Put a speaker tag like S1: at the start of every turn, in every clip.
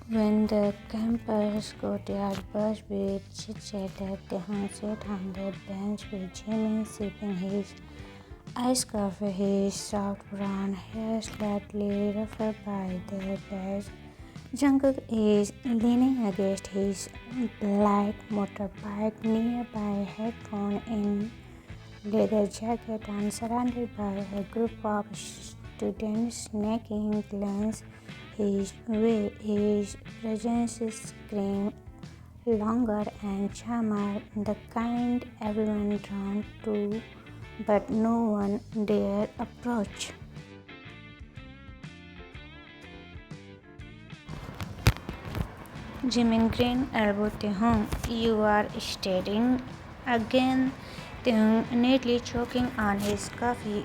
S1: When the campus courtyard buzzed with chit-chatter, Tehan sat on the bench with Jimmy, sipping his iced coffee, his soft brown hair slightly ruffled by the breeze. Jungkook is leaning against his black motorbike nearby, headphone in, leather jacket on, surrounded by a group of students snaking glance his way. His presence screamed longer and charmer, the kind everyone drawn to, but no one dare approach. Jimin grinned, elbowed Taehyung. You are staring again. Taehyung neatly choking on his coffee.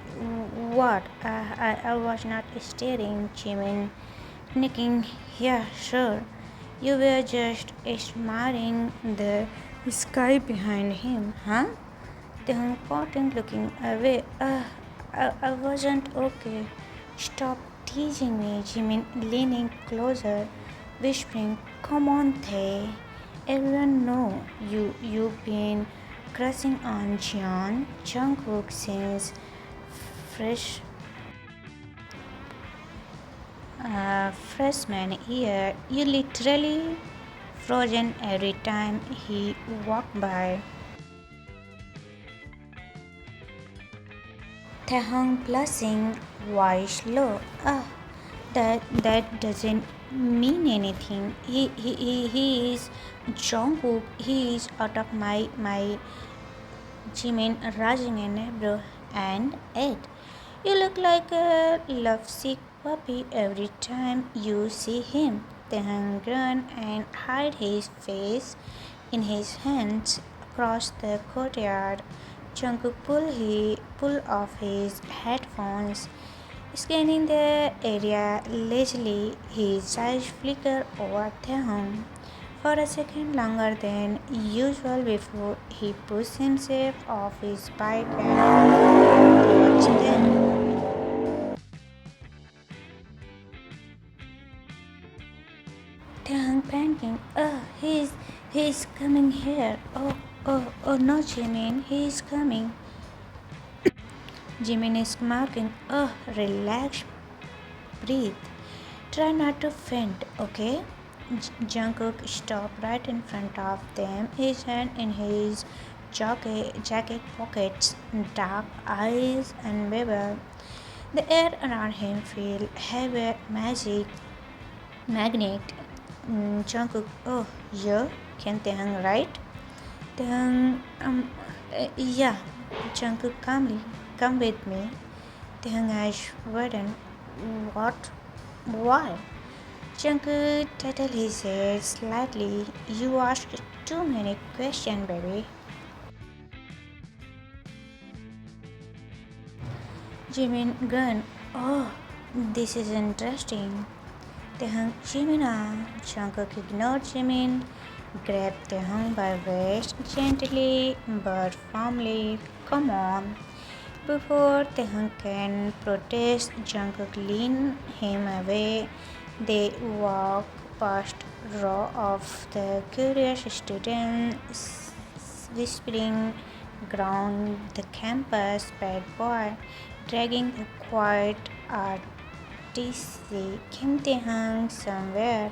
S1: What? I was not staring, Jimin. Nicking. Yeah, sure. You were just admiring the sky behind him, huh? Taehyung pouting, looking away. I wasn't okay. Stop teasing me, Jimin, leaning closer, whispering, come on, Tae. Everyone know you've been crushing on Jungkook since fresh freshman year. You literally frozen every time he walked by. Taehyung blushing, voice low. That doesn't mean anything. He is Jungkook. He is out of my Jimin raising an eyebrow and Ed. You look like a lovesick puppy every time you see him. Taehyung grunted and hid his face in his hands across the courtyard. Jungkook pulled off his headphones, scanning the area lazily. His eyes flickered over Taehyung for a second longer than usual before he pushed himself off his bike and watched them. Taehyung panicking. He's coming here. Oh no, Jimin, he's coming. Jimin is smirking. Oh, relax, breathe. Try not to faint, okay? Jungkook stopped right in front of them, his hand in his jacket pockets, dark eyes unwavered. The air around him felt heavy, magnet. Jungkook, oh, you can Taehyung, right? Taehyung, yeah. Jungkook calmly, come with me. Taehyung eyes widened. What? Why? Jungkook titled his head slightly. You asked too many questions, baby. Jimin grinned. Oh, this is interesting. Taehyung, Jimin, Jungkook ignored Jimin, grabbed Taehyung by waist gently but firmly. Come on. Before Taehyung can protest, Jungkook leaned him away. They walked past row of the curious students, whispering around the campus. Bad boy, dragging a quiet artistry. Kim Taehyung somewhere.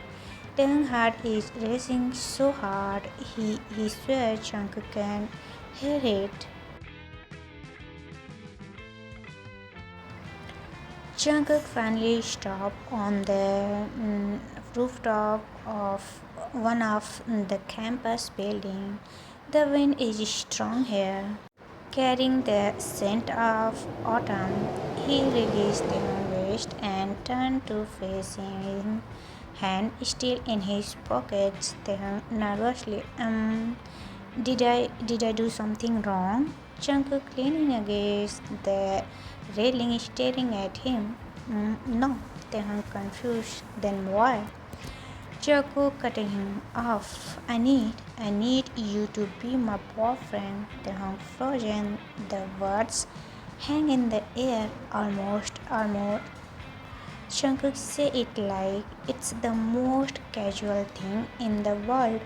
S1: Taehyung's heart is racing so hard he swears Jungkook can hear it. Jungkook finally stopped on the rooftop of one of the campus buildings. The wind is strong here, carrying the scent of autumn. He released the waist and turned to face him, hand still in his pockets. Then nervously, did I do something wrong? Jungkook leaning against the railing, staring at him. No, Taehyung confused. Then why? Jungkook cutting him off. I need you to be my boyfriend. Taehyung frozen. The words hang in the air, almost Jungkook say it like it's the most casual thing in the world,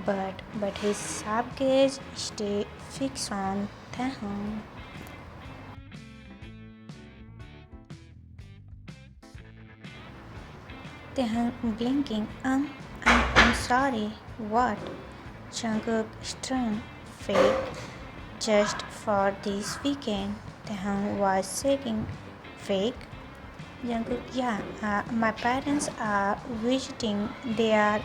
S1: but his sharp gaze stay fixed on Taehyung. Taehyung blinking, I'm sorry, what? Jungkook stern, fake, just for this weekend. Taehyung was shaking, fake. Jungkook, yeah, my parents are visiting. They are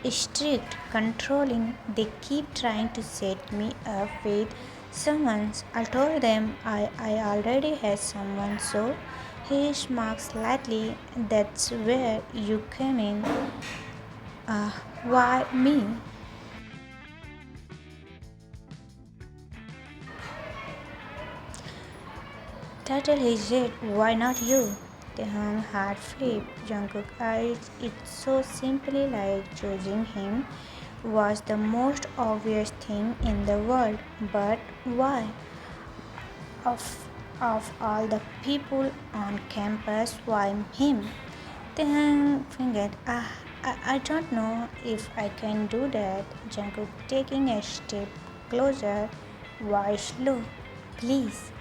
S1: strict, controlling. They keep trying to set me up with someone. I told them I already had someone, so he smiled slightly. That's where you came in. Why me? Title is it, why not you? Taehyung had flipped. Jungkook eyes it so simply like choosing him was the most obvious thing in the world. But why? Of, of all the people on campus, why him? Taehyung fingered, I don't know if I can do that. Jungkook taking a step closer. Why slow? Please.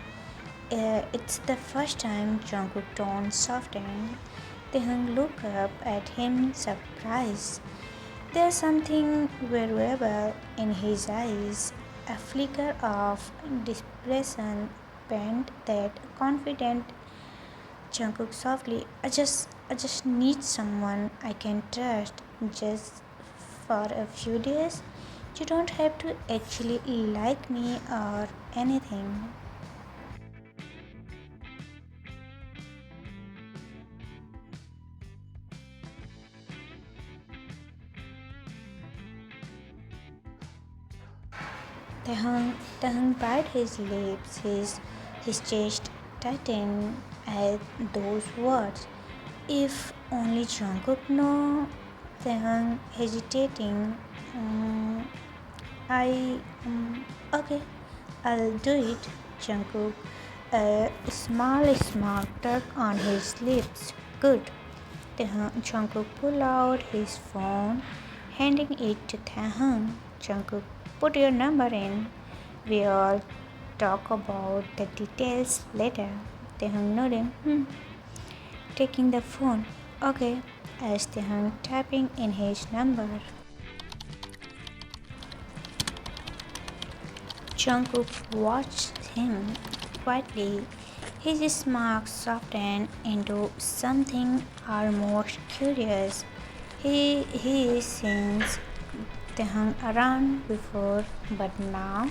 S1: It's the first time Jungkook tone softened. Taehyung looked up at him surprised. There's something variable in his eyes, a flicker of depression bent that confident. Jungkook softly, I just need someone I can trust just for a few days. You don't have to actually like me or anything. Taehyung bit his lips, his chest tightened at those words. If only Jungkook know. Taehyung hesitating. Um, I okay, I'll do it. Jungkook, a small tuck on his lips. Good. Jungkook pulled out his phone, handing it to Taehyung. Jungkook, put your number in. We all talk about the details later. Taehyung nodding, taking the phone. Okay, as Taehyung tapping in his number. Jungkook watched him quietly. His smile softened into something almost curious. He since they hung around before, but now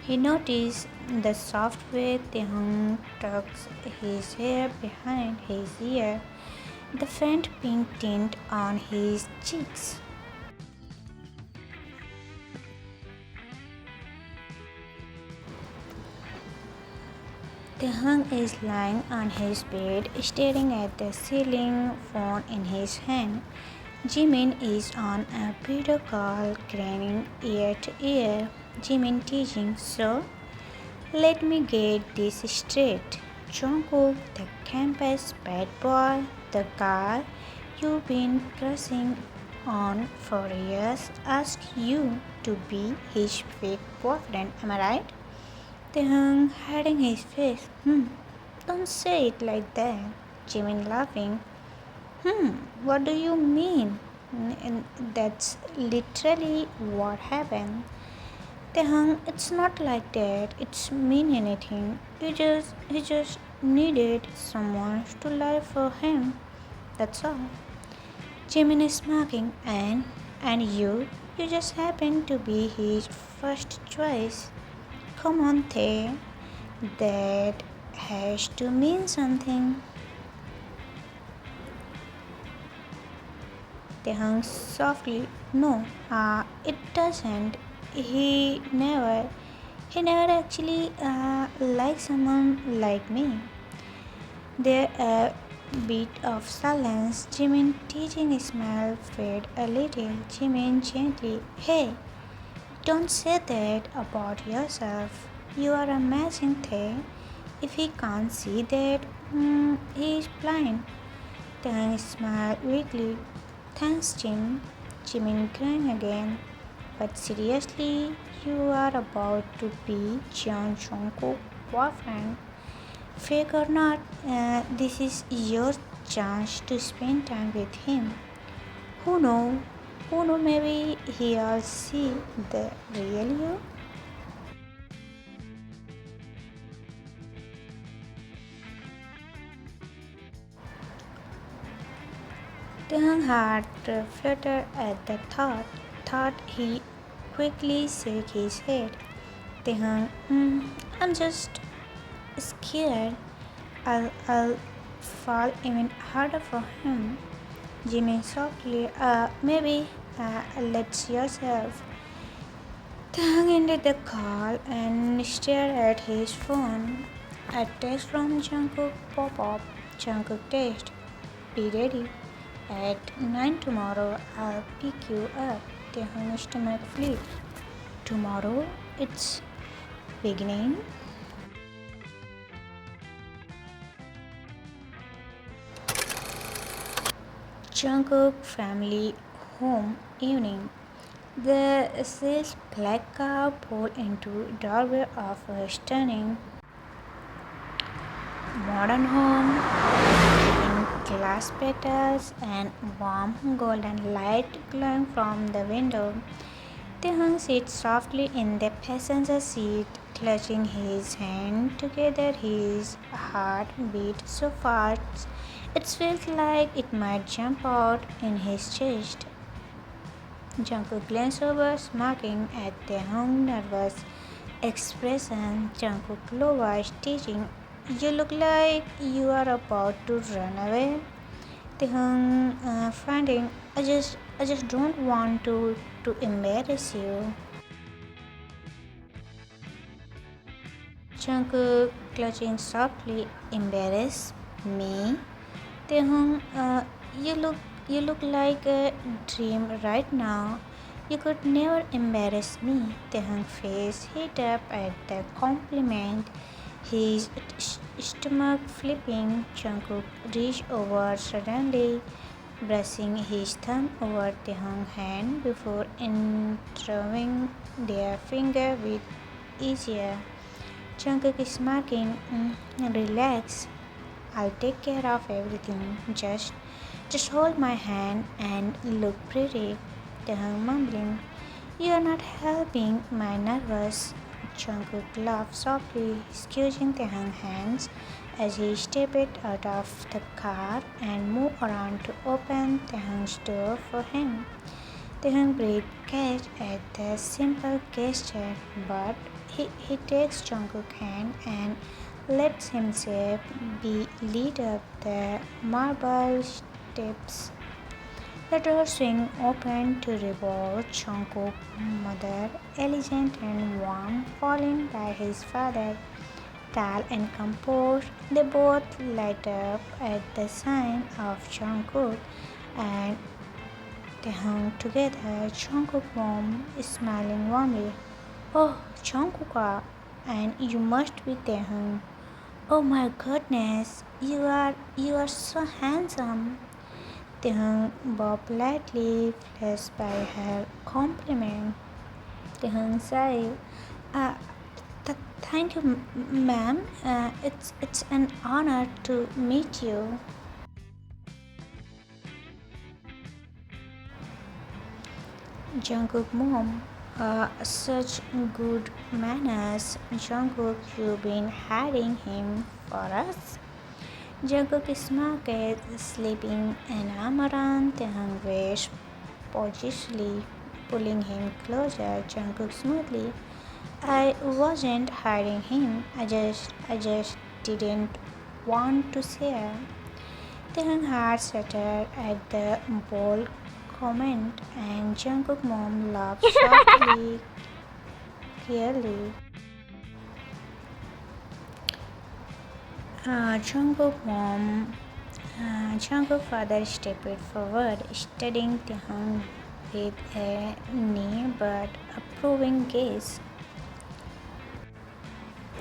S1: he noticed the soft way Tehung tucks his hair behind his ear, the faint pink tint on his cheeks. Tehung is lying on his bed, staring at the ceiling, phone in his hand. Jimin is on a video call, grinning ear to ear. Jimin teasing, so let me get this straight. Jungkook, the campus bad boy, the guy you've been crushing on for years, asked you to be his fake boyfriend, am I right? Taehyung hiding his face. Don't say it like that. Jimin laughing. What do you mean? And that's literally what happened. Taehyung, it's not like that. It's mean anything. He just needed someone to lie for him. That's all. Jimin is smirking, and you just happen to be his first choice. Come on, Tae. That has to mean something. Taehyung softly, no, it doesn't. He never, he never actually liked someone like me. There a bit of silence. Jimin teasing smile fade a little. Jimin gently, hey, Don't say that about yourself. You are an amazing thing. If he can't see that, he is blind. Tang smiled weakly. Thanks, Jim. Jimin grinned again. But seriously, you are about to be Jeon Jungkook's boyfriend. Fake or not, this is your chance to spend time with him. Who know? Who know? Maybe he'll see the real you. Taehyung heart fluttered at the thought. Thought he quickly shook his head. Taehyung, I'm just scared. I'll fall even harder for him. Jimmy softly, maybe let's yourself. Tang ended the call and stared at his phone. A text from Jungkook pop up. Jungkook text, be ready. At 9 tomorrow, I'll pick you up. Taehyung stomach flipped. Tomorrow, it's beginning. Jungkook family home evening. The sales black car pulled into doorway of a stunning modern home in glass petals and warm golden light glowing from the window. Taehyung sits softly in the passenger seat, clutching his hands together. His heart beat so fast it felt like it might jump out in his chest. Jungkook glanced over, smirking at Taehyung's nervous expression. Jungkook lowered, teasing, "You look like you are about to run away." Taehyung, finding, I just don't want to embarrass you." Jungkook, clutching softly, embarrass me. Taehyung, you look like a dream right now. You could never embarrass me. Taehyung's face heated up at the compliment, his stomach flipping. Jungkook reached over suddenly, brushing his thumb over Taehyung's hand before entering their finger with easier. Jungkook is smirking, relax. I'll take care of everything. Just hold my hand and look pretty. Taehyung mumbling, you're not helping my nervous. Jungkook laughed softly, squeezing Taehyung's hands as he stepped out of the car and moved around to open Taehyung's door for him. Taehyung breathed catch at the simple gesture, but he takes Jungkook's hand and lets himself be led up the marble steps. The door swing open to reveal Jungkook's mother, elegant and warm, followed by his father, tall and composed. They both light up at the sign of Jungkook and Taehyung together. Jungkook's mom is smiling warmly. Oh, Jungkook, and you must be Taehyung. Oh my goodness, you are so handsome. Taehyung bobbed lightly, flushed by her compliment. Taehyung sighed. Uh, thank you, ma'am. It's an honor to meet you. Jungkook mom, such good manners. Jungkook, you've been hiding him for us. Jungkook smirked, slipping an arm around Taehyung's waist, posively pulling him closer. Jungkook smoothly, I wasn't hiding him. I just didn't want to share. Taehyung's heart shattered at the bold comment, and Jungkook's mom laughed softly, clearly. Jungkook's mom, Jungkook's father stepped forward, studying Taehyung with a near but approving gaze.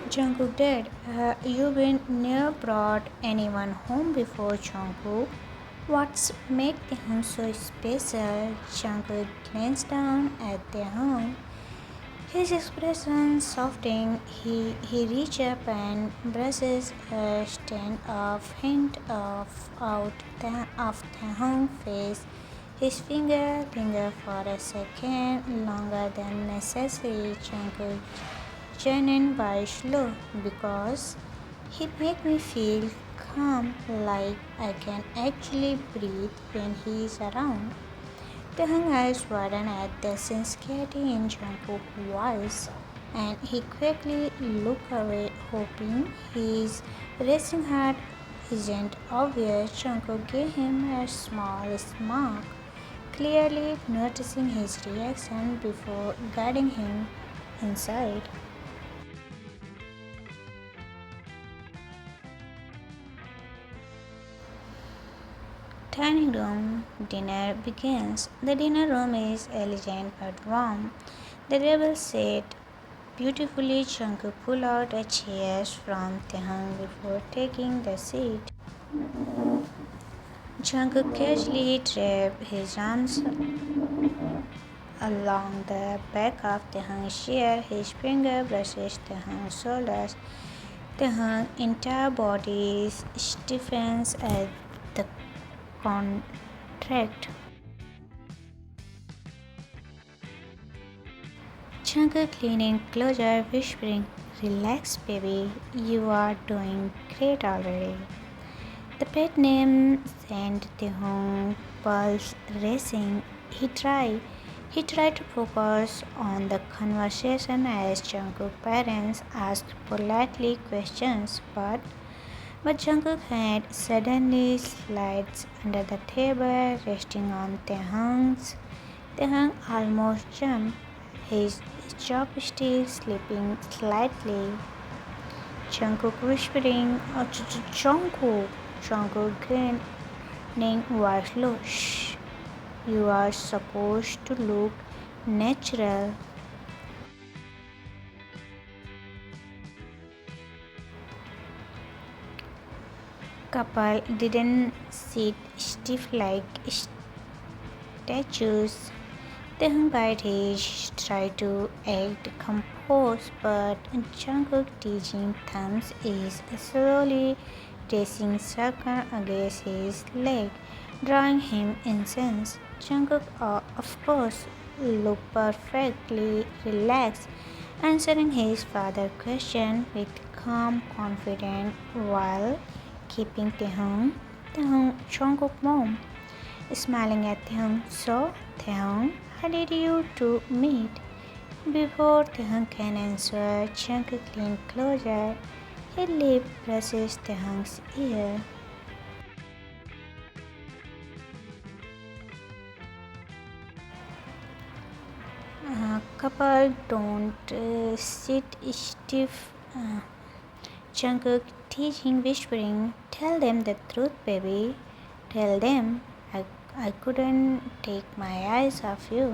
S1: Jungkook did. You been never brought anyone home before, Jungkook. What's make Taehyung so special? Jungkook glanced down at Taehyung. His expression softening, he reached up and brushes a stand of hint of Taehyung's face. His finger lingered for a second longer than necessary. Jungkook Janin by slow because he make me feel calm like I can actually breathe when he is around. The hung eyes widened at the sincerity in Jungkook's voice, and he quickly looked away, hoping his racing heart isn't obvious. Jungkook gave him a small smirk, clearly noticing his reaction before guiding him inside. Dining room dinner begins. The dinner room is elegant but warm. The table set beautifully. Jungkook pulled out a chair from Taehyung before taking the seat. Jungkook casually draped his arms along the back of Taehyung's chair. His finger brushes Taehyung's shoulders. Taehyung's entire body stiffens at the contract. Jungkook leaning closer, whispering, "Relax, baby. You are doing great already." The pet name sent Taehyung pulse racing. He tried to focus on the conversation as Jungkook's parents asked politely questions, but Jungkook had suddenly slides under the table, resting on Taehyung's. Taehyung almost jumped, his chopstick slipping slightly. Jungkook whispering, "Oh, Jungkook." Jungkook grinning was low. "Shh, you are supposed to look natural." Couple didn't sit stiff like statues. Taehyung bit his tried to act composed, but Jungkook teaching thumbs is slowly tracing circle against his leg, drawing him incense. Jungkook, of course, looked perfectly relaxed, answering his father's question with calm confidence while keeping Jungkook mom, smiling at Taehyung. "So, Taehyung, how did you two meet?" Before Taehyung can answer, Jungkook leaned closer. His lip brushes Taehyung's ear. Couple don't sit stiff. Jungkook teaching, whispering, "Tell them the truth, baby. Tell them I couldn't take my eyes off you."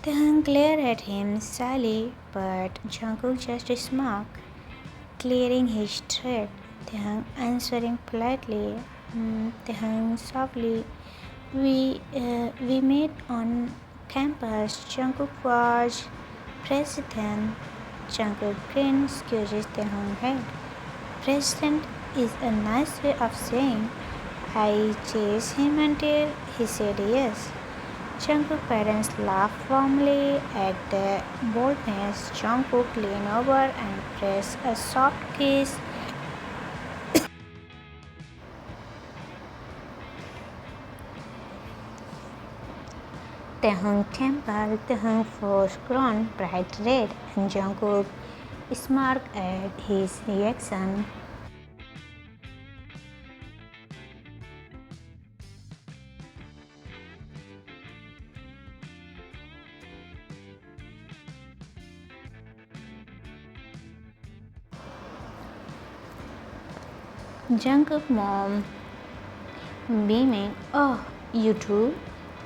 S1: Taehyung glared at him slyly, but Jungkook just smirked, clearing his throat. Taehyung answering politely. Taehyung softly, we met on campus. Jungkook was president." Jungkook grinned, squeezes Taehyung's head. "President is a nice way of saying I chased him until he said yes." Jungkook's parents laughed warmly at the boldness. Jungkook leaned over and pressed a soft kiss. Taehyung temple, Taehyung face grown bright red, and Jungkook smirked at his reaction. Jungkook mom beaming, "Oh, you too?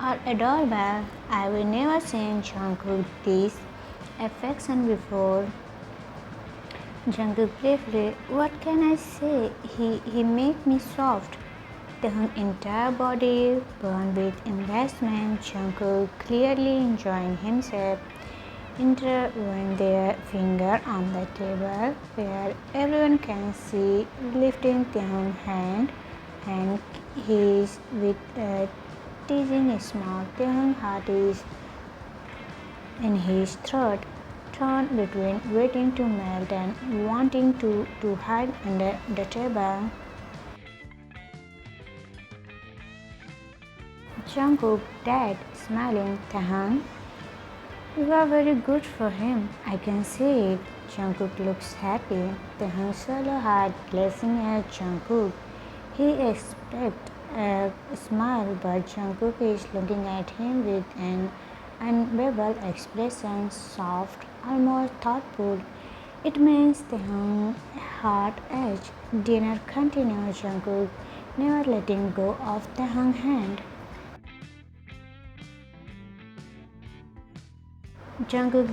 S1: are adorable. I've never seen Jungkook this affection before. Jungkook briefly, what can I say? He make me soft. The entire body burned with investment. Jungkook clearly enjoying himself. Intertwine their finger on the table where everyone can see, lifting Taehyung's hand, and he is with teasing a small. Taehyung's heart is in his throat, torn between waiting to melt and wanting to hide under the table. Jungkook died, smiling. Taehyung, you are very good for him. I can see it. Jungkook looks happy. Taehyung's solo heart blessing at Jungkook. He expects a smile, but Jungkook is looking at him with an unbearable expression, soft, almost thoughtful. It means Taehyung's heart edge. Dinner continues. Jungkook never letting go of Taehyung's hand. Jungkook,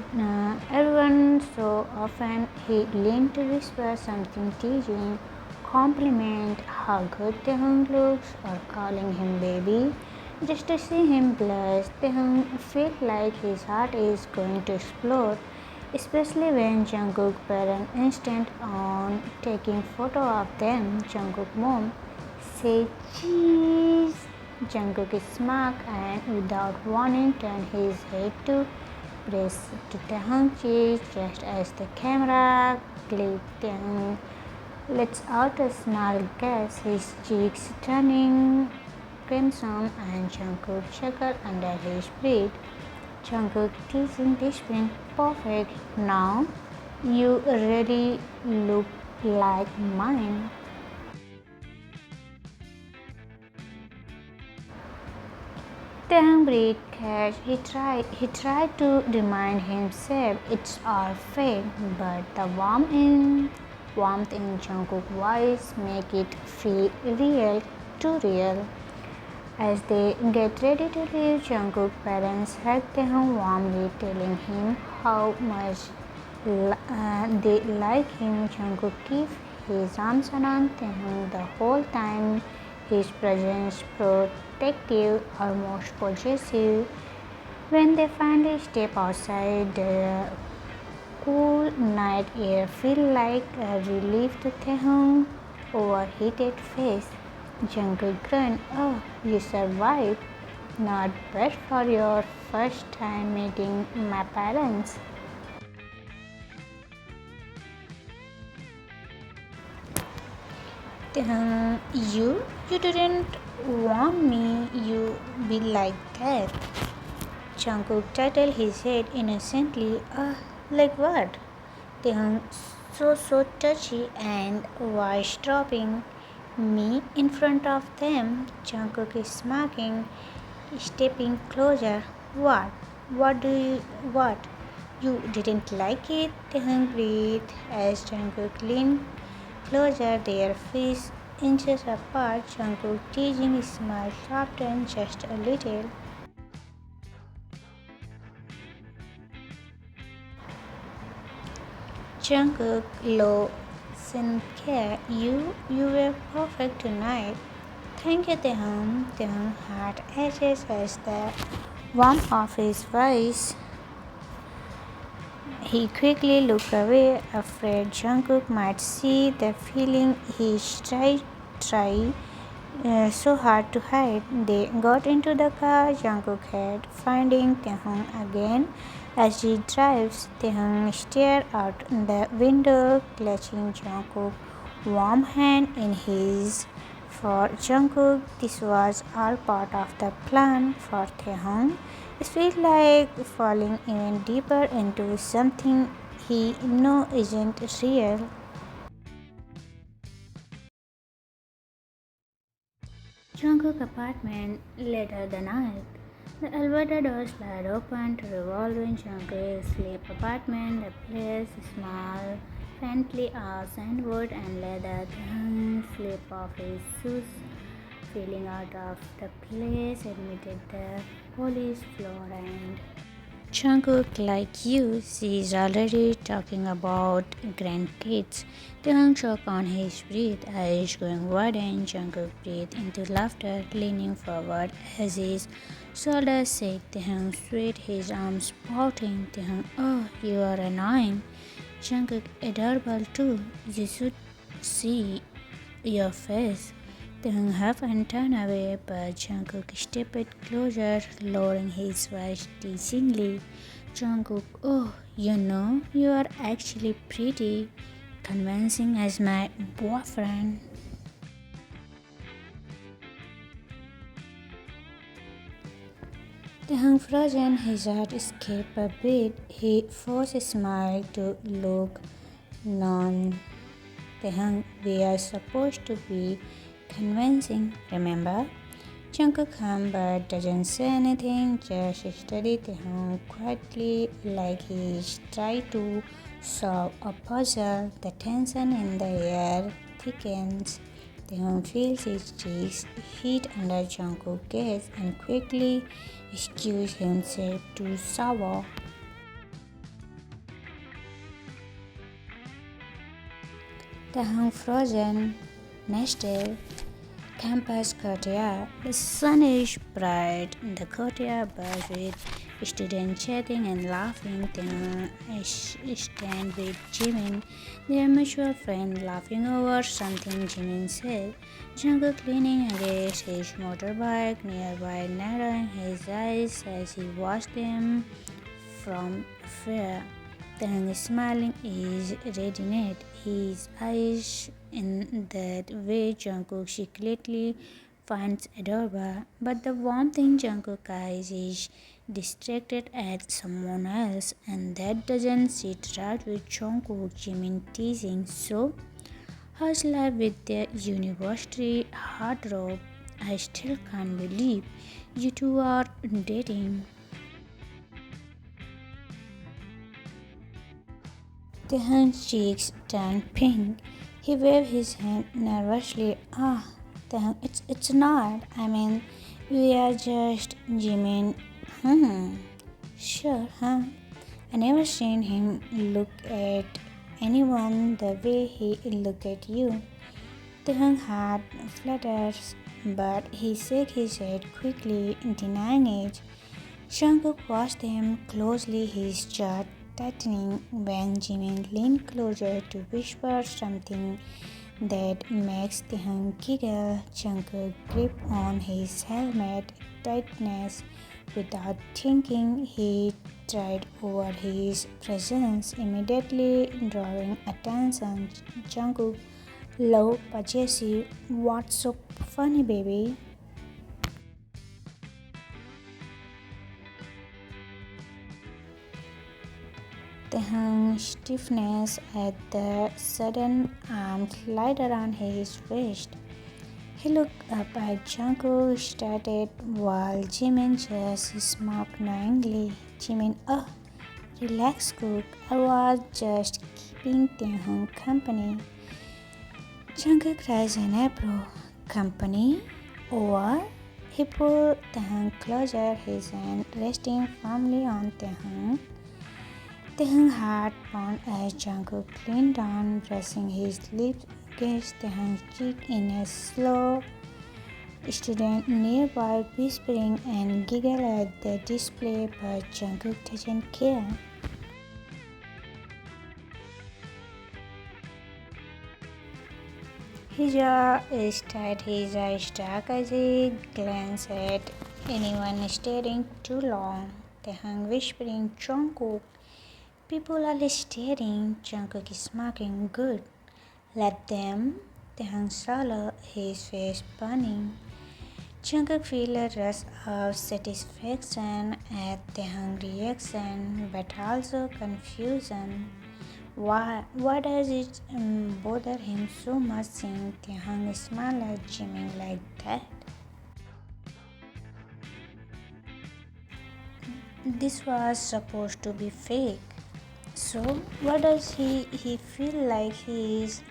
S1: everyone so often he leaned to whisper something teasing, compliment how good Taehyung looks, or calling him baby. Just to see him blush, Taehyung feels like his heart is going to explode, especially when Jungkook parent instant on taking photo of them. Jungkook mom say cheese. Jungkook is smart and without warning turned his head to press to Taehyung's cheek just as the camera clicked. Taehyung lets out a small gasp, his cheeks turning crimson, and Jungkook chuckled under his breath. Jungkook teasing this been perfect. Now you really look like mine. Taehyung breathed catch. He tried to remind himself it's all fake, but the warmth in Jungkook's voice make it feel real, too real. As they get ready to leave, Jungkook's parents hug Taehyung warmly, telling him how much they like him. Jungkook keeps his arms around Taehyung the whole time, his presence protective, almost possessive. When they finally step outside, the cool night air feels like a relief to Taehyung's overheated face. Jungkook grunt, oh, you survived. Not bad for your first time meeting my parents. You didn't want me, you be like that. Jungkook tilted his head innocently. Like what? Taehyung so touchy and voice dropping. Me in front of them. Jungkook is smirking, stepping closer. What? What? You didn't like it? Taehyung breathed as Jungkook leaned closer, their faces inches apart. Jungkook teasing his smile softened just a little. Jungkook low Sinclair, you were perfect tonight. Thank you, Taehyung. Taehyung heart edges as the warmth of his voice. He quickly looked away, afraid Jungkook might see the feeling he tried so hard to hide. They got into the car. Jungkook had finding Taehyung again as he drives. Taehyung stared out the window, clutching Jungkook's warm hand in his. For Jungkook, this was all part of the plan. For Taehyung, it feels like falling even deeper into something he knows isn't real. Jungkook apartment later the night. The elevator door slid open to revolve in Jungkook's sleep apartment. The place smelled faintly of sandalwood and leather. Taehyung slipped off his shoes feeling out of the place, admitted the police floor and Jungkook, like you, she's already talking about grandkids. Taehyung choked on his breath, eyes going wide, and Jungkook breathed into laughter, leaning forward as his shoulders said, Taehyung sweat, his arms pouting. Taehyung, oh, you are annoying. Jungkook, adorable too. You should see your face. Taehyung half and turned away, but Jungkook stepped closer, lowering his voice teasingly. Jungkook, oh, you know, you are actually pretty convincing as my boyfriend. Taehyung frozen, his heart escaped a bit. He forced a smile to look non. Taehyung, we are supposed to be convincing, remember? Jungkook hum but doesn't say anything, just studied Taehyung quietly like he's trying to solve a puzzle. The tension in the air thickens. Taehyung feels his cheeks heat under Jungkook's gaze and quickly excuses himself to shower. Taehyung frozen, nested. Campus courtyard. The sun is bright. The courtyard buzzed with students chatting and laughing. Then stand with Jimin, their mutual friend, laughing over something Jimin said. Jungkook leaning against his motorbike nearby, narrowing his eyes as he watched them from afar. Then smiling is radiant, his eyes in that way Jungkook secretly finds adorable. But the warmth in Jungkook's eyes is distracted at someone else, and that doesn't sit right with Jungkook. Jimin teasing, so how's life with the university heartthrob? I still can't believe you two are dating. Taehyung's cheeks turned pink. He waved his hand nervously. Ah, Taehyung, it's not. I mean, we are just Jimin. Hmm. Sure, huh? I never seen him look at anyone the way he looked at you. Taehyung had flutters, but he shook his head quickly, denying it. Jungkook watched him closely, his jaw tightening when Jimin leaned closer to whisper something that makes Taehyung giggle. Jungkook gripped on his helmet tightness without thinking. He tried over his presence, immediately drawing attention. Jungkook, low, possessive. What's so funny, baby? Taehyung's stiffness at the sudden arms light around his waist. He looked up at Jungkook, started while Jimin just smiled knowingly. Jimin, oh, relax, Cook. I was just keeping Taehyung company. Jungkook cries in April. Company? Over? He pulled Taehyung closer, his hand resting firmly on Taehyung. Taehyung heart pounded as Jungkook leaned down, pressing his lips against Taehyung's cheek in a slow. Student nearby whispering and giggle at the display, but Jungkook doesn't care. His jaw is tight, his eyes dark as he glances at anyone staring too long. Taehyung whispering, Jungkook. People are staring. Jungkook is smirking. Good. Let them. Taehyung swallowed, his face burning. Jungkook feel a rush of satisfaction at Taehyung's reaction, but also confusion. Why does it bother him so much seeing Taehyung smile at Jimin like that? This was supposed to be fake. So, what does he feel like he is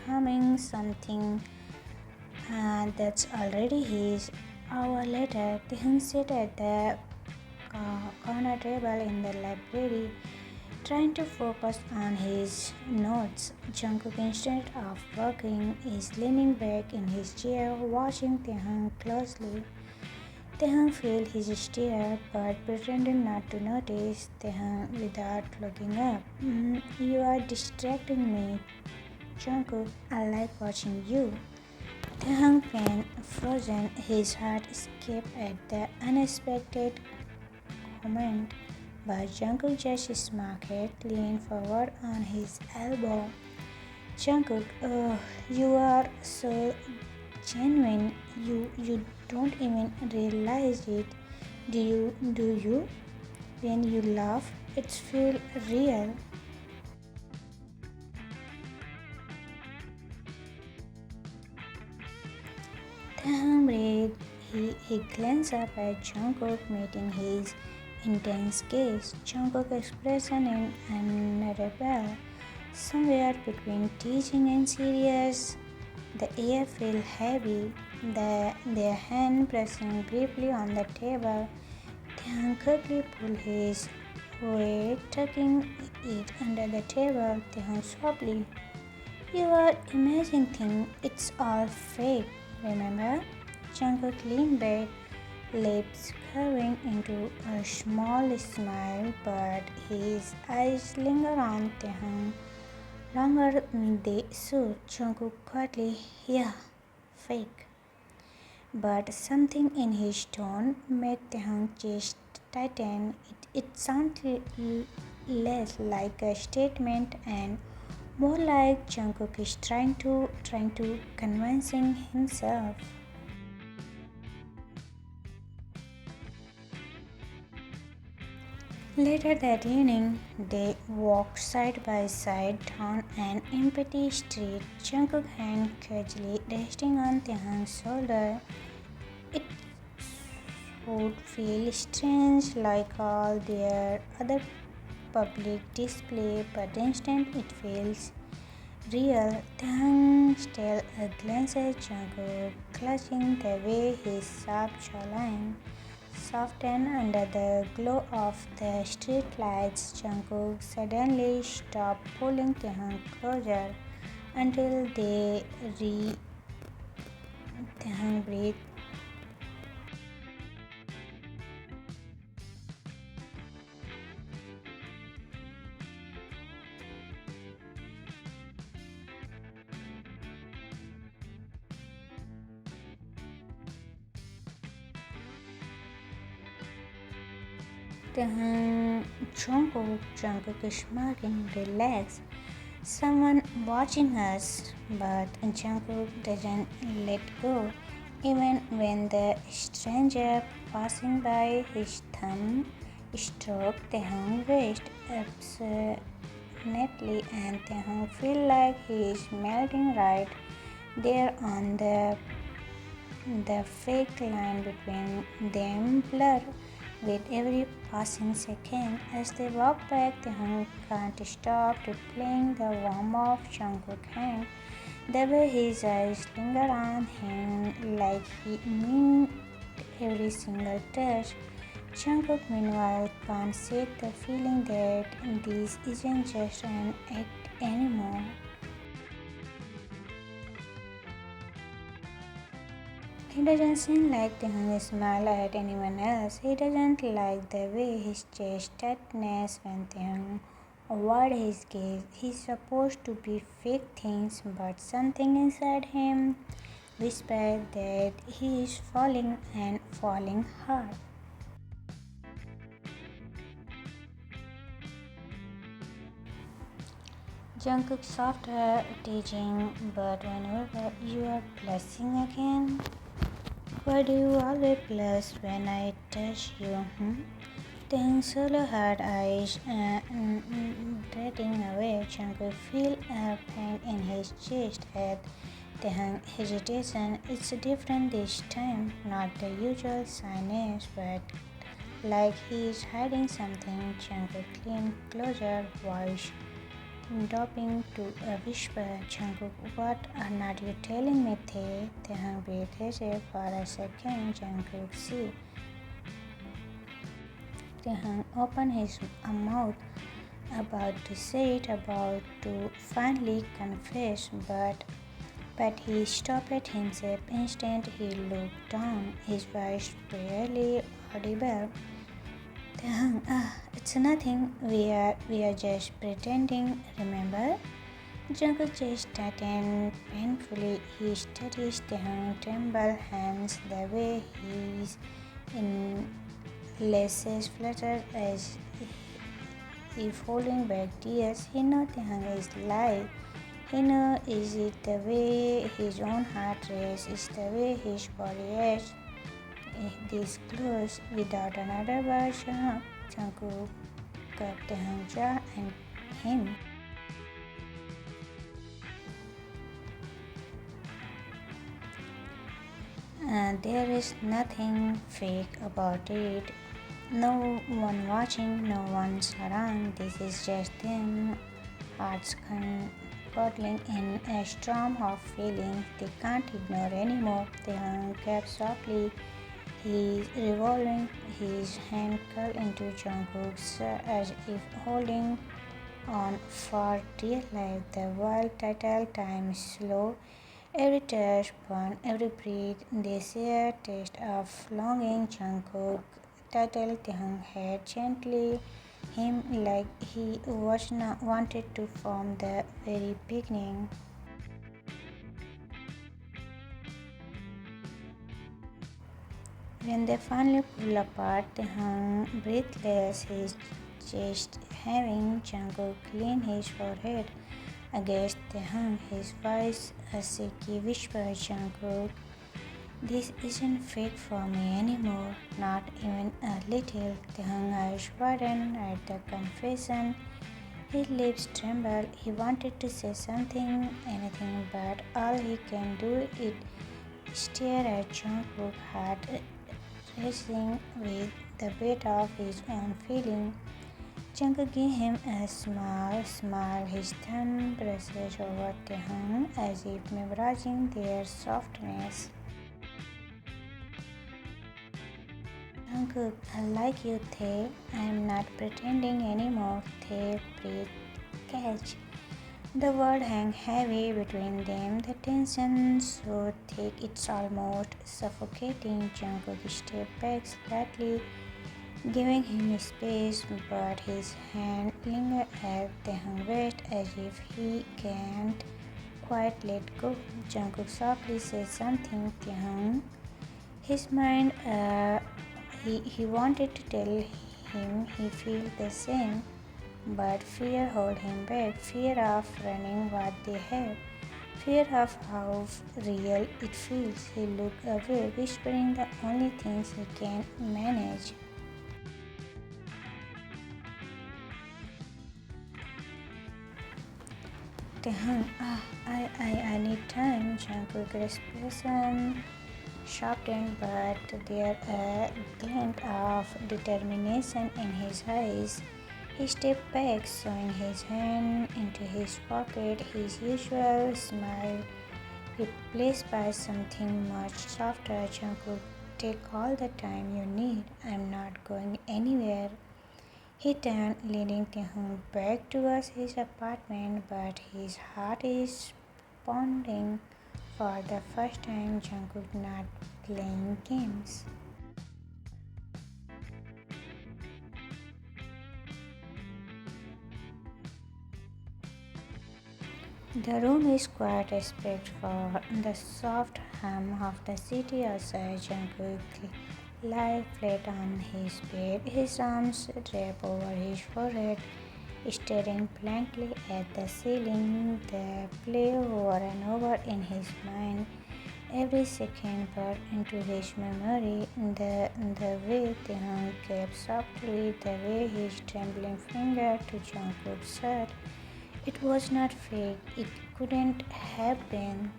S1: coming something And that's already his. Hour later, Taehyung sat at the corner table in the library, trying to focus on his notes. Jungkook, instead of working, is leaning back in his chair, watching Taehyung closely. Taehyung felt his stare, but pretended not to notice Taehyung without looking up. You are distracting me, Jungkook. I like watching you. Taehyung felt frozen. His heart skipped at the unexpected comment, but Jungkook just smiled, leaned forward on his elbow. Jungkook, oh, you are so genuine. You don't even realize it. Do you? When you laugh, it feels real. Taehyung breathed. He glanced up at Jungkook, meeting his intense gaze. Jungkook's expression in unreadable, somewhere between teasing and serious. The air felt heavy. Their hand pressing briefly on the table. Taehyung quickly pulled his weight, tucking it under the table. Taehyung softly, "You are imagining things. It's all fake. Remember?" Jungkook leaned back, lips curving into a small smile, but his eyes lingered on Taehyung longer than they should. Jungkook quietly, "Yeah, fake." But something in his tone made Taehyung's chest tighten. It sounded less like a statement and more like Jungkook is trying to convincing himself. Later that evening, they walked side by side down an empty street. Jungkook's hand casually resting on Taehyung's shoulder. It would feel strange like all their other public display, but instant it feels real. Taehyung still glances Jungkook, clutching the way his sharp jawline softened under the glow of the street lights. Jungkook suddenly stopped pulling Taehyung closer until they Taehyung breathed. Jungkook is smirking, relaxed. Someone watching us, but Jungkook doesn't let go. Even when the stranger passing by, his thumb stroked Taehyung's waist affectionately, and Taehyung feel like he is melting right there on the fake line between them blur with every passing second. As they walk back, Taehyung can't stop replaying the warmth of Jungkook's hand, the way his eyes linger on him like he meant every single touch. Jungkook, meanwhile, can't shake the feeling that this isn't just an act anymore. He doesn't seem like Taehyung smile at anyone else. He doesn't like the way his chest tightens when Taehyung avoid his gaze. He's supposed to be fake things, but something inside him whispers that he is falling and falling hard. Jungkook soft teasing, but whenever you are blushing again, why do you always blush when I touch you? Then solo hard eyes darting away. Jungkook feel a pain in his chest at the hesitation. It's different this time, not the usual shyness, but like he is hiding something. Jungkook leaned closer, voice dropping to a whisper. Jungkook, what are you telling me, Tae? Taehyung breathed heavy for a second. Jungkook, see. Taehyung opened his mouth, about to say it, about to finally confess, but he stopped himself instant. He looked down, his voice barely audible. It's nothing. We are just pretending. Remember? Jungkook just tightened painfully. He studies Taehyung's tremble hands, the way his laces fluttered as if holding back tears. He knows Taehyung is lying. He knows is it the way his own heart races, is the way his body reacts. This close, without another word, Jungkook cupped Taehyung's jaw and him. There is nothing fake about it. No one watching, no one's around. This is just them, hearts cuddling in a storm of feelings they can't ignore anymore. Taehyung kept softly. He's revolving, his hand curled into Jungkook's as if holding on for dear life. The world title time is slow. Every touch, burn, every breath, they share taste of longing. Jungkook titled Taehyung head gently him like he was not wanted to from the very beginning. When they finally pull apart, Taehyung breathless, his chest heaving. Jungkook cleaned his forehead against Taehyung, his voice a shaky whisper. Jungkook, this isn't fake for me anymore, not even a little. Taehyung eyes widened at the confession. His lips trembled. He wanted to say something, anything, but all he can do is stare at Jungkook, heart racing with the weight of his own feeling. Jungkook gave him a smile. His thumb brushes over Taehyung as if memorizing their softness. Jungkook, I like you, Tae. I'm not pretending anymore. Tae breathed catch. The word hung heavy between them, the tension so thick it's almost suffocating. Jungkook stepped back slightly, giving him space, but his hand lingered at Taehyung's waist as if he can't quite let go. Jungkook softly said something. Taehyung, his mind, he wanted to tell him he felt the same. But fear held him back, fear of running what they have, fear of how real it feels. He looked away, whispering the only things he can manage. Taehyung, I need time. Jungkook's expression sharpened, but there a glint of determination in his eyes. He stepped back, showing his hand into his pocket, his usual smile replaced by something much softer. Jungkook, take all the time you need. I'm not going anywhere. He turned, leading Taehyung back towards his apartment, but his heart is pounding for the first time. Jungkook not playing games. The room is quiet except for the soft hum of the city outside. Jungkook lie flat on his bed, his arms draped over his forehead, staring blankly at the ceiling. The play over and over in his mind. Every second burned into his memory. The way Taehyung kept softly, the way his trembling finger to Jungkook's shirt. It was not fake. It couldn't have been.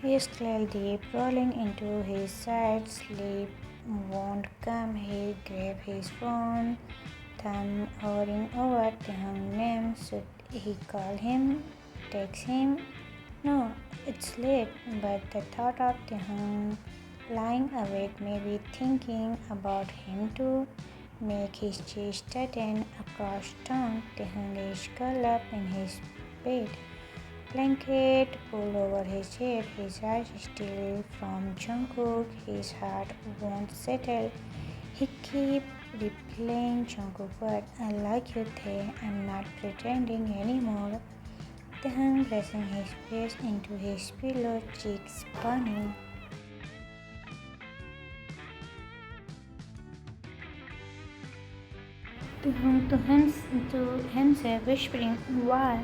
S1: He exhaled deep, rolling into his side. Sleep won't come. He grabbed his phone. thumb hovering over Taehyung's name. Should he call him? Text him? No, it's late, but the thought of Taehyung lying awake, maybe thinking about him too, make his chest tighten across town. Taehyung is curled up in his bed, blanket pulled over his head, his eyes still from Jungkook. His heart won't settle. He keeps replaying Jungkook's word, I like you, Tae. I'm not pretending anymore. Taehyung pressing his face into his pillow, cheeks burning. To himself, whispering, Why?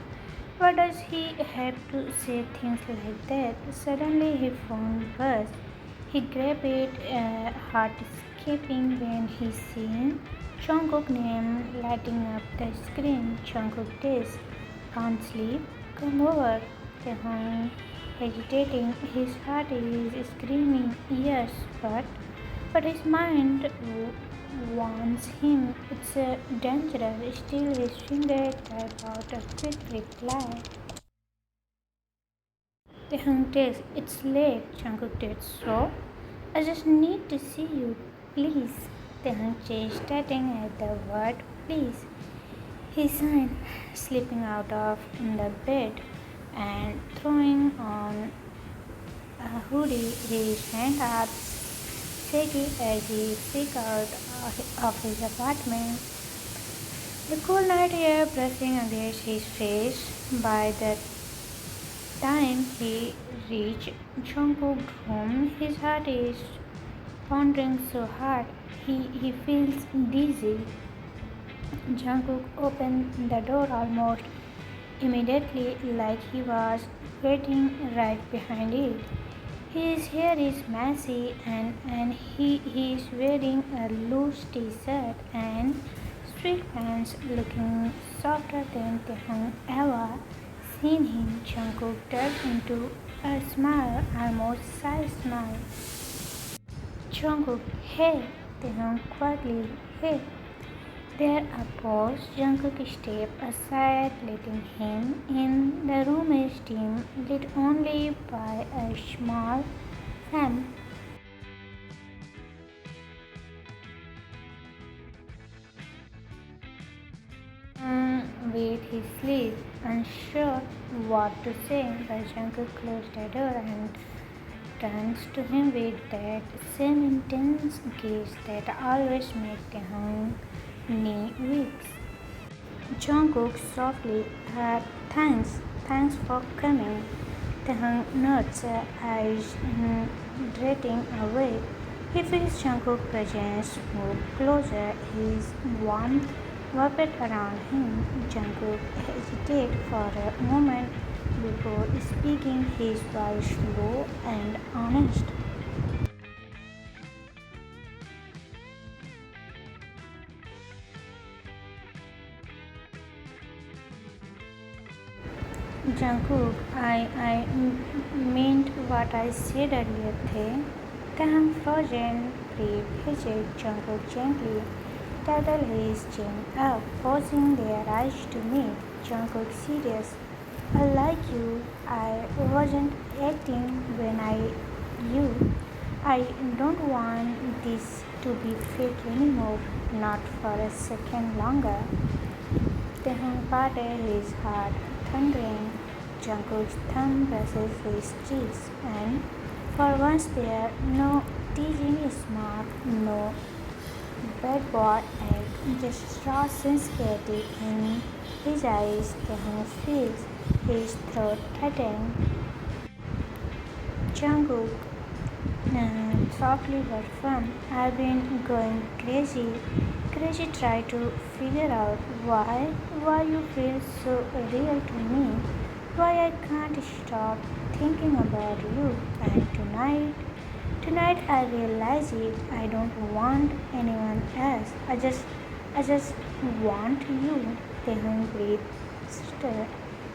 S1: Why does he have to say things like that? Suddenly his phone buzzed. He grabbed it, heart skipping when he seen Jungkook's name lighting up the screen. Jungkook this. Can't sleep? Come over. Taehyung hesitating. His heart is screaming yes, but his mind warns him it's dangerous. Still, his finger type out a quick reply. Taehyung takes, it's late. Jungkook did so. I just need to see you, please. Taehyung changed, starting at the word please. He signed, slipping out of the bed and throwing on a hoodie. His hands are shaky as he sneaks out of his apartment. The cool night air brushing against his face. By the time he reached Jungkook's room, his heart is pounding so hard he feels dizzy. Jungkook opened the door almost immediately, like he was waiting right behind it. His hair is messy and he is wearing a loose t-shirt and straight pants, looking softer than Taehyung ever seen him. Jungkook turned into a smile, almost shy smile. Jungkook, hey! Taehyung quietly, hey! There a pause. Jungkook stepped aside, letting him in. The room is dim, lit only by a small fan. With his sleeve, unsure what to say, but Jungkook closed the door and turns to him with that same intense gaze that always made Taehyung knee weak. Jungkook softly, thanks for coming. Taehyung nods, eyes drifting away. He feels Jungkook's presence move closer, his warmth wrapped around him. Jungkook hesitated for a moment before speaking, his voice low and honest. Jungkook, I meant what I said earlier, Taehyung frozen, breathe hesitated. Jungkook gently titled his chin up, forcing their eyes to meet. Jungkook serious. I like you. I wasn't acting when you. I don't want this to be fake anymore, not for a second longer. Taehyung parted his heart, thundering. Jungkook's thumb brushes his cheeks, and for once there, no teasing smirk, no bad boy act, just raw sincerity in his eyes. Taehyung feels his throat tighten. Jungkook softly but firm. I've been going crazy. Crazy try to figure out why you feel so real to me. Why I can't stop thinking about you. And tonight I realize it. I don't want anyone else. I just want you. Taehyung breathed, stirred.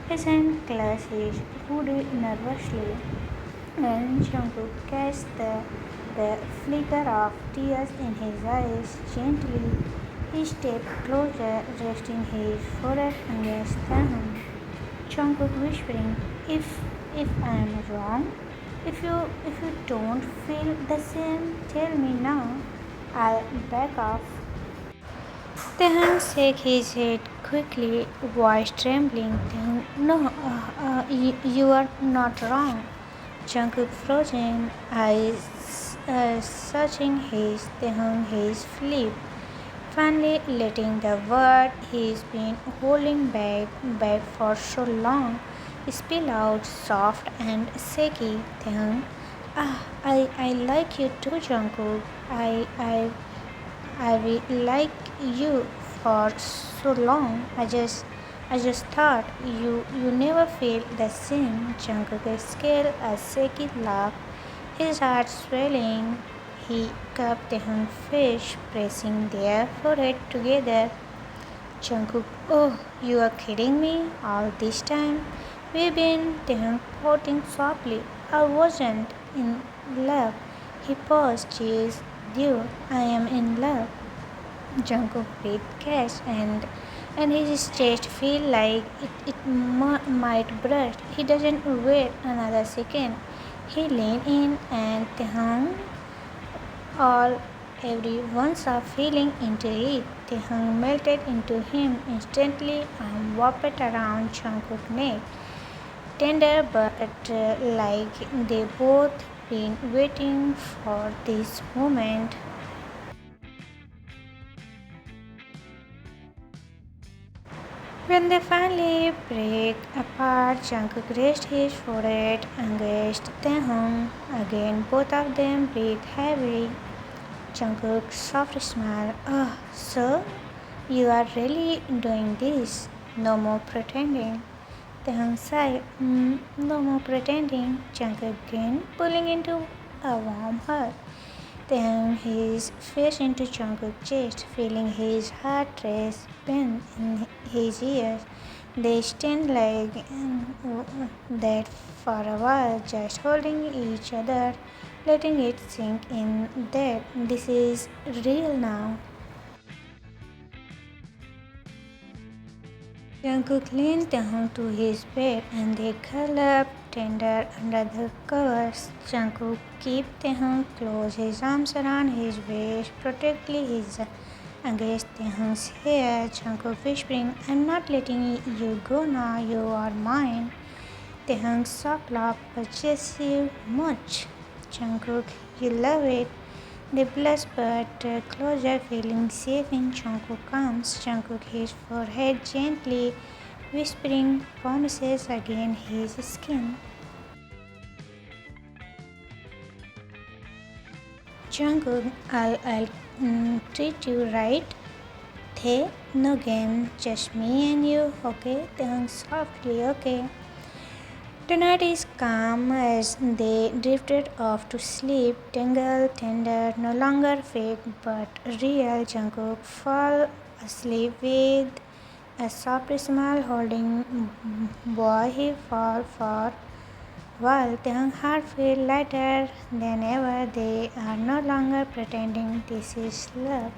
S1: His hand clutched his hoodie nervously. When Jungkook catches the flicker of tears in his eyes gently, He stepped closer, resting his forehead against them. Jungkook whispering, if I am wrong, if you don't feel the same, tell me now. I'll back off. Taehyung shook his head quickly, voice trembling. Taehyung, no, you are not wrong. Jungkook frozen, eyes searching his flip, finally letting the word he's been holding back for so long spill out soft and shaky. Taehyung, I like you too, Jungkook. I will like you for so long. I just thought you never felt the same. Jungkook exhaled a shaky laugh, his heart swelling. He cupped Taehyung's face, pressing their forehead together. Jungkook, oh, you are kidding me? All this time we've been Taehyung pouting softly. I wasn't in love. He paused, jeez, dude, I am in love. Jungkook breathed catch and his chest feel like it might burst. He doesn't wait another second. He leaned in and Taehyung all everyone saw feeling into it. Taehyung melted into him instantly and wrapped around Jungkook's neck. Tender but like they both been waiting for this moment. When they finally break apart, Jungkook raised his forehead against Taehyung. Again, both of them breathed heavily. Jungkook's soft smile. Oh, so you are really doing this? No more pretending. Taehyung sighed. No more pretending. Jungkook grinned, pulling into a warm hug. Then his face into Jungkook's chest, feeling his heart race bend in his ears. They stand like that for a while, just holding each other, letting it sink in that this is real now. Jungkook leaned down to his bed and they curled up tender under the covers. Jungkook kept Taehyung close, his arms around his waist, protecting his against Taehyung's hair. Jungkook whispering, I'm not letting you go now, you are mine. Taehyung's soft laugh possessive much. Jungkook, you love it. They blush but closer, feeling safe in Jungkook's arms. Jungkook his forehead gently, whispering promises against his skin. Jungkook, I'll treat you right. They, no game, just me and you, okay? Taehyung softly, okay. The night is calm as they drifted off to sleep. Tangled, tender, no longer fake but real. Jungkook fell asleep with a soft smile holding boy he fall for. While Taehyung's heart felt lighter than ever, they are no longer pretending this is love.